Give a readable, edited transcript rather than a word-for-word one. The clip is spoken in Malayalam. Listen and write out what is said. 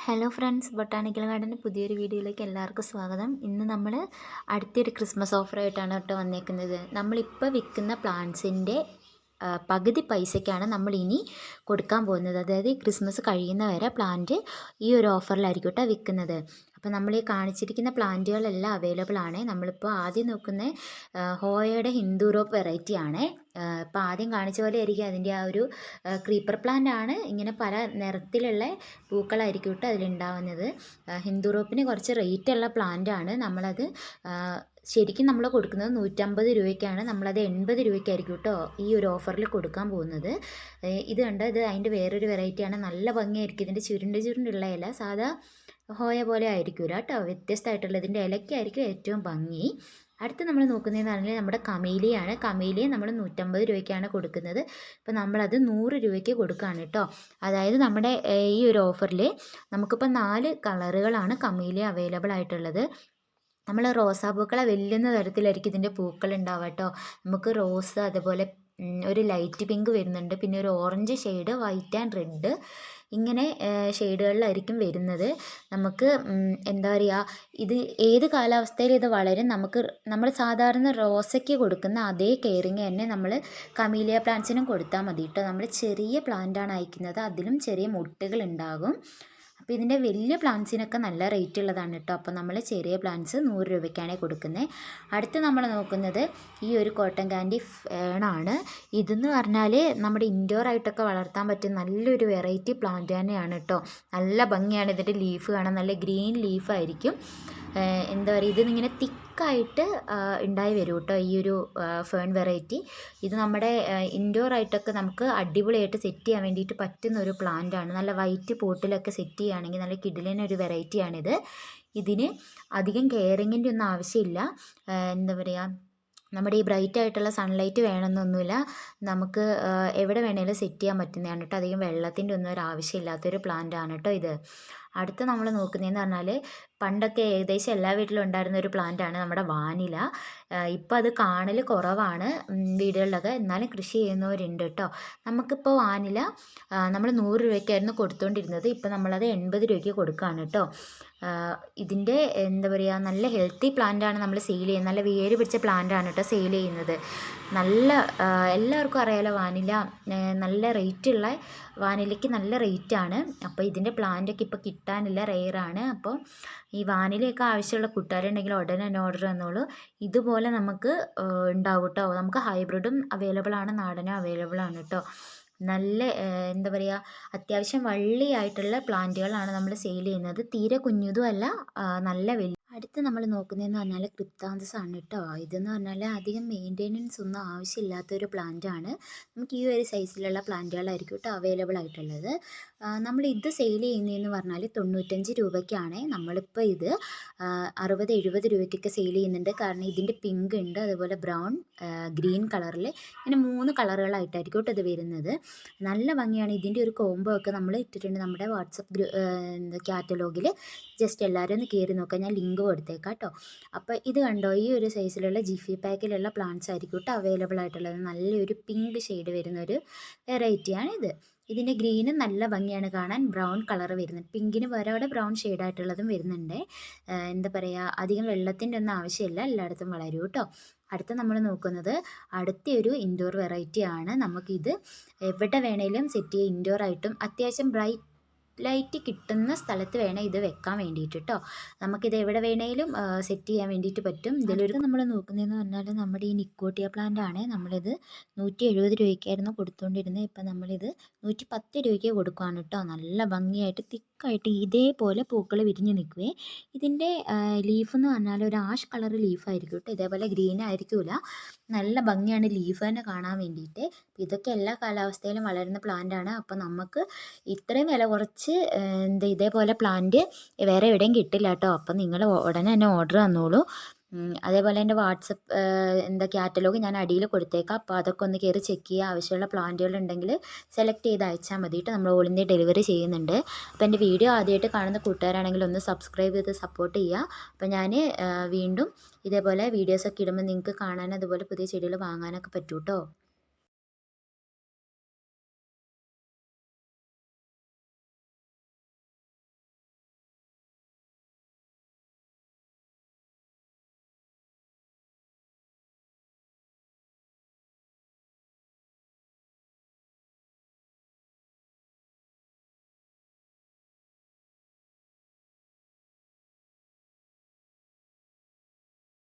ഹലോ ഫ്രണ്ട്സ്, ബൊട്ടാണിക്കൽ ഗാർഡൻ്റെ പുതിയൊരു വീഡിയോയിലേക്ക് എല്ലാവർക്കും സ്വാഗതം. ഇന്ന് നമ്മൾ അടുത്തൊരു ക്രിസ്മസ് ഓഫറായിട്ടാണ് കേട്ടോ വന്നേക്കുന്നത്. നമ്മളിപ്പോൾ വിൽക്കുന്ന പ്ലാന്റ്സിൻ്റെ പകുതി പൈസയ്ക്കാണ് നമ്മൾ ഇനി കൊടുക്കാൻ പോകുന്നത്. അതായത് ഈ ക്രിസ്മസ് കഴിയുന്ന വരെ പ്ലാന്റ് ഈ ഒരു ഓഫറിലായിരിക്കും കേട്ടോ വിൽക്കുന്നത്. അപ്പോൾ നമ്മൾ ഈ കാണിച്ചിരിക്കുന്ന പ്ലാന്റുകളെല്ലാം അവൈലബിൾ ആണ്. നമ്മളിപ്പോൾ ആദ്യം നോക്കുന്ന ഹോയയുടെ ഹിന്ദുറോപ്പ് വെറൈറ്റി ആണ്. ഇപ്പോൾ ആദ്യം കാണിച്ച പോലെ ആയിരിക്കും അതിൻ്റെ ആ ഒരു ക്രീപ്പർ പ്ലാന്റ് ആണ്. ഇങ്ങനെ പല നിറത്തിലുള്ള പൂക്കളായിരിക്കും കേട്ടോ അതിലുണ്ടാവുന്നത്. ഹിന്ദുറോപ്പിന് കുറച്ച് റേറ്റുള്ള പ്ലാന്റ് ആണ്. നമ്മളത് ശരിക്കും നമ്മൾ കൊടുക്കുന്നത് 150 രൂപയ്ക്കാണ്. നമ്മളത് 80 രൂപയ്ക്കായിരിക്കും കേട്ടോ ഈ ഒരു ഓഫറിൽ കൊടുക്കാൻ പോകുന്നത്. ഇത് കണ്ടോ, ഇത് അതിൻ്റെ വേറൊരു വെറൈറ്റിയാണ്. നല്ല ഭംഗിയായിരിക്കും. ഇതിൻ്റെ ചുരുണ്ടുള്ള ഇല സാധാ ഹോയ പോലെ ആയിരിക്കില്ല കേട്ടോ, വ്യത്യസ്തമായിട്ടുള്ള ഇതിൻ്റെ ഇലയ്ക്കായിരിക്കും ഏറ്റവും ഭംഗി. അടുത്ത് നമ്മൾ നോക്കുന്നതെന്ന് പറഞ്ഞാൽ നമ്മുടെ കമേലിയാണ്. കമേലിയ നമ്മൾ 150 രൂപയ്ക്കാണ് കൊടുക്കുന്നത്. ഇപ്പോൾ നമ്മളത് 100 രൂപയ്ക്ക് കൊടുക്കുകയാണ് കേട്ടോ. അതായത് നമ്മുടെ ഈ ഒരു ഓഫറിൽ നമുക്കിപ്പോൾ 4 കളറുകളാണ് കമേലിയ അവൈലബിൾ ആയിട്ടുള്ളത്. നമ്മൾ റോസാപ്പൂക്കളെ വെല്ലുന്ന തരത്തിലായിരിക്കും ഇതിൻ്റെ പൂക്കൾ ഉണ്ടാവുക കേട്ടോ. നമുക്ക് റോസ്, അതുപോലെ ഒരു ലൈറ്റ് പിങ്ക് വരുന്നുണ്ട്, പിന്നെ ഒരു orange shade, white and red, ഇങ്ങനെ ഷെയ്ഡുകളിലായിരിക്കും വരുന്നത്. നമുക്ക് എന്താ പറയുക, ഇത് ഏത് കാലാവസ്ഥയിൽ ഇത് വളരും. നമ്മൾ സാധാരണ റോസയ്ക്ക് കൊടുക്കുന്ന അതേ കെയറിങ് തന്നെ നമ്മൾ കമീലിയ പ്ലാന്റ്സിനും കൊടുത്താൽ മതി കേട്ടോ. നമ്മൾ ചെറിയ പ്ലാന്റാണ് അയക്കുന്നത്, അതിലും ചെറിയ മുട്ടുകൾ ഉണ്ടാകും. അപ്പോൾ ഇതിൻ്റെ വലിയ പ്ലാന്റ്സിനൊക്കെ നല്ല റേറ്റ് ഉള്ളതാണ് കേട്ടോ. അപ്പോൾ നമ്മൾ ചെറിയ പ്ലാന്റ്സ് 100 രൂപയ്ക്കാണ് കൊടുക്കുന്നത്. അടുത്ത് നമ്മൾ നോക്കുന്നത് ഈ ഒരു കോട്ടൺ ക്യാൻഡി ഫേണാണ്. ഇതെന്ന് പറഞ്ഞാൽ നമ്മുടെ ഇൻഡോർ ആയിട്ടൊക്കെ വളർത്താൻ പറ്റിയ നല്ലൊരു വെറൈറ്റി പ്ലാന്റ് തന്നെയാണ് കേട്ടോ. നല്ല ഭംഗിയാണ്. ഇതിൻ്റെ ലീഫ് കാണാൻ നല്ല ഗ്രീൻ ലീഫായിരിക്കും. എന്താ പറയുക, ഇതിങ്ങനെ തിക്കായിട്ട് ഉണ്ടായി വരും കേട്ടോ ഈ ഒരു ഫേൺ വെറൈറ്റി. ഇത് നമ്മുടെ ഇൻഡോർ ആയിട്ടൊക്കെ നമുക്ക് അടിപൊളിയായിട്ട് സെറ്റ് ചെയ്യാൻ വേണ്ടിയിട്ട് പറ്റുന്ന ഒരു പ്ലാന്റ് ആണ്. നല്ല വൈറ്റ് പോട്ടിലൊക്കെ സെറ്റ് ചെയ്യുകയാണെങ്കിൽ നല്ല കിടിലനൊരു വെറൈറ്റിയാണിത്. ഇതിന് അധികം കെയറിങ്ങിൻ്റെ ഒന്നും ആവശ്യമില്ല. എന്താ പറയുക, നമ്മുടെ ഈ ബ്രൈറ്റ് ആയിട്ടുള്ള സൺലൈറ്റ് വേണമെന്നൊന്നുമില്ല. നമുക്ക് എവിടെ വേണേലും സെറ്റ് ചെയ്യാൻ പറ്റുന്നതാണ് കേട്ടോ. അധികം വെള്ളത്തിൻ്റെ ഒന്നും ഒരു ആവശ്യമില്ലാത്തൊരു പ്ലാന്റ് ആണ് കേട്ടോ ഇത്. അടുത്ത് നമ്മൾ നോക്കുന്നതെന്ന് പറഞ്ഞാൽ പണ്ടൊക്കെ ഏകദേശം എല്ലാ വീട്ടിലും ഉണ്ടായിരുന്ന ഒരു പ്ലാന്റാണ് നമ്മുടെ വാനില. ഇപ്പോൾ അത് കാണൽ കുറവാണ് വീടുകളിലൊക്കെ, എന്നാലും കൃഷി ചെയ്യുന്നവരുണ്ട് കേട്ടോ. നമുക്കിപ്പോൾ വാനില നമ്മൾ 100 രൂപയ്ക്കായിരുന്നു കൊടുത്തുകൊണ്ടിരുന്നത്. ഇപ്പോൾ നമ്മളത് 80 രൂപയ്ക്ക് കൊടുക്കുകയാണ് കേട്ടോ. ഇതിൻ്റെ എന്താ പറയുക, നല്ല ഹെൽത്തി പ്ലാന്റാണ് നമ്മൾ സെയിൽ ചെയ്യുന്നത്. നല്ല വേര് പിടിച്ച പ്ലാന്റാണ് കേട്ടോ സെയിൽ ചെയ്യുന്നത്. നല്ല എല്ലാവർക്കും അറിയാലോ വാനില നല്ല റേറ്റുള്ള, വാനിലയ്ക്ക് നല്ല റേറ്റാണ്. അപ്പോൾ ഇതിൻ്റെ പ്ലാന്റൊക്കെ ഇപ്പോൾ കിട്ടാനില്ല, റെയറാണ്. അപ്പോൾ ഈ വാനിലയൊക്കെ ആവശ്യമുള്ള കൂട്ടുകാരുണ്ടെങ്കിൽ ഉടനെ തന്നെ ഓർഡർ തന്നോളൂ. ഇതുപോലെ നമുക്ക് ഉണ്ടാവും കേട്ടോ. നമുക്ക് ഹൈബ്രിഡും അവൈലബിൾ ആണ്, നാടനും അവൈലബിൾ ആണ് കേട്ടോ. നല്ല എന്താ പറയുക, അത്യാവശ്യം വള്ളിയായിട്ടുള്ള പ്ലാന്റുകളാണ് നമ്മൾ സെയിൽ ചെയ്യുന്നത്. തീരെ കുഞ്ഞതും അല്ല, നല്ല വലിയ. അടുത്ത് നമ്മൾ നോക്കുന്നതെന്ന് പറഞ്ഞാൽ ക്രിപ്താന്തസ് ആണ് കേട്ടോ. ഇതെന്ന് പറഞ്ഞാൽ അധികം മെയിൻ്റെനൻസ് ഒന്നും ആവശ്യമില്ലാത്തൊരു പ്ലാന്റ് ആണ്. നമുക്ക് ഈ ഒരു സൈസിലുള്ള പ്ലാന്റുകളായിരിക്കും കേട്ടോ അവൈലബിൾ ആയിട്ടുള്ളത്. നമ്മൾ ഇത് സെയിൽ ചെയ്യുന്നതെന്ന് പറഞ്ഞാൽ 95 രൂപയ്ക്കാണ്. നമ്മളിപ്പോൾ ഇത് 60-70 രൂപയ്ക്കൊക്കെ സെയിൽ ചെയ്യുന്നുണ്ട്. കാരണം ഇതിൻ്റെ പിങ്ക് ഉണ്ട്, അതുപോലെ ബ്രൗൺ, ഗ്രീൻ കളറിൽ, ഇങ്ങനെ 3 കളറുകളായിട്ടായിരിക്കും കേട്ടോ ഇത് വരുന്നത്. നല്ല ഭംഗിയാണ്. ഇതിൻ്റെ ഒരു കോംബോ ഒക്കെ നമ്മൾ ഇട്ടിട്ടുണ്ട് നമ്മുടെ വാട്സപ്പ് കാറ്റലോഗിൽ. ജസ്റ്റ് എല്ലാവരും ഒന്ന് കയറി നോക്കാം, ഞാൻ ലിങ്ക് കൊടുത്തേക്കാം കേട്ടോ. അപ്പോൾ ഇത് കണ്ടോ, ഈ ഒരു സൈസിലുള്ള ജിഫി പാക്കിലുള്ള പ്ലാന്റ്സ് ആയിരിക്കും കേട്ടോ അവൈലബിൾ ആയിട്ടുള്ളത്. നല്ലൊരു പിങ്ക് ഷെയ്ഡ് വരുന്നൊരു വെറൈറ്റിയാണ് ഇത്. ഇതിൻ്റെ ഗ്രീനും നല്ല ഭംഗിയാണ് കാണാൻ. ബ്രൗൺ കളർ വരുന്നുണ്ട്, പിങ്കിന് വേറെ ബ്രൗൺ ഷെയ്ഡായിട്ടുള്ളതും വരുന്നുണ്ട്. എന്താ പറയുക, അധികം വെള്ളത്തിൻ്റെ ഒന്നും ആവശ്യമില്ല, എല്ലായിടത്തും വളരും കേട്ടോ. അടുത്ത നമ്മൾ നോക്കുന്നത് അടുത്തൊരു ഇൻഡോർ വെറൈറ്റി ആണ്. നമുക്കിത് എവിടെ വേണേലും സെറ്റ് ചെയ്യുക. ഇൻഡോർ ആയിട്ടും അത്യാവശ്യം ബ്രൈറ്റ് ലൈറ്റ് കിട്ടുന്ന സ്ഥലത്ത് വേണം ഇത് വെക്കാൻ വേണ്ടിയിട്ട് കേട്ടോ. നമുക്കിത് എവിടെ വേണേലും സെറ്റ് ചെയ്യാൻ വേണ്ടിയിട്ട് പറ്റും. ഇതിലൊരു നമ്മൾ നോക്കുന്നതെന്ന് പറഞ്ഞാൽ നമ്മുടെ ഈ നിക്കോട്ടിയ പ്ലാന്റ് ആണ്. നമ്മളിത് 170 രൂപയ്ക്കായിരുന്നു കൊടുത്തുകൊണ്ടിരുന്നത്. ഇപ്പം നമ്മളിത് 110 രൂപയ്ക്ക് കൊടുക്കുകയാണ് കേട്ടോ. നല്ല ഭംഗിയായിട്ട് തിക്കായിട്ട് ഇതേപോലെ പൂക്കൾ വിരിഞ്ഞ് നിൽക്കുവേ. ഇതിൻ്റെ ലീഫ് എന്ന് പറഞ്ഞാൽ ഒരു ആഷ് കളർ ലീഫായിരിക്കും കേട്ടോ. ഇതേപോലെ ഗ്രീൻ ആയിരിക്കില്ല. നല്ല ഭംഗിയാണ് ലീഫ് തന്നെ കാണാൻ വേണ്ടിയിട്ട്. ഇതൊക്കെ എല്ലാ കാലാവസ്ഥയിലും വളരുന്ന പ്ലാന്റ് ആണ്. അപ്പോൾ നമുക്ക് ഇത്രയും വില കുറച്ച് ഇതേപോലെ പ്ലാന്റ് വേറെ എവിടെയും കിട്ടില്ല കേട്ടോ. അപ്പം നിങ്ങൾ ഉടനെ തന്നെ ഓർഡർ തന്നോളൂ. അതേപോലെ എൻ്റെ വാട്സപ്പ് കാറ്റലോഗ് ഞാൻ അടിയിൽ കൊടുത്തേക്കാം. അപ്പോൾ അതൊക്കെ ഒന്ന് കയറി ചെക്ക് ചെയ്യുക. ആവശ്യമുള്ള പ്ലാന്റുകൾ ഉണ്ടെങ്കിൽ സെലക്ട് ചെയ്ത് അയച്ചാൽ മതിയിട്ട്, നമ്മൾ ഓൾ ഇന്ത്യ ഡെലിവറി ചെയ്യുന്നുണ്ട്. അപ്പോൾ എൻ്റെ വീഡിയോ ആദ്യമായിട്ട് കാണുന്ന കൂട്ടുകാരാണെങ്കിൽ ഒന്ന് സബ്സ്ക്രൈബ് ചെയ്ത് സപ്പോർട്ട് ചെയ്യുക. അപ്പോൾ ഞാൻ വീണ്ടും ഇതേപോലെ വീഡിയോസൊക്കെ ഇടുമ്പോൾ നിങ്ങൾക്ക് കാണാൻ, അതുപോലെ പുതിയ ചെടികൾ വാങ്ങാനൊക്കെ പറ്റൂ കേട്ടോ.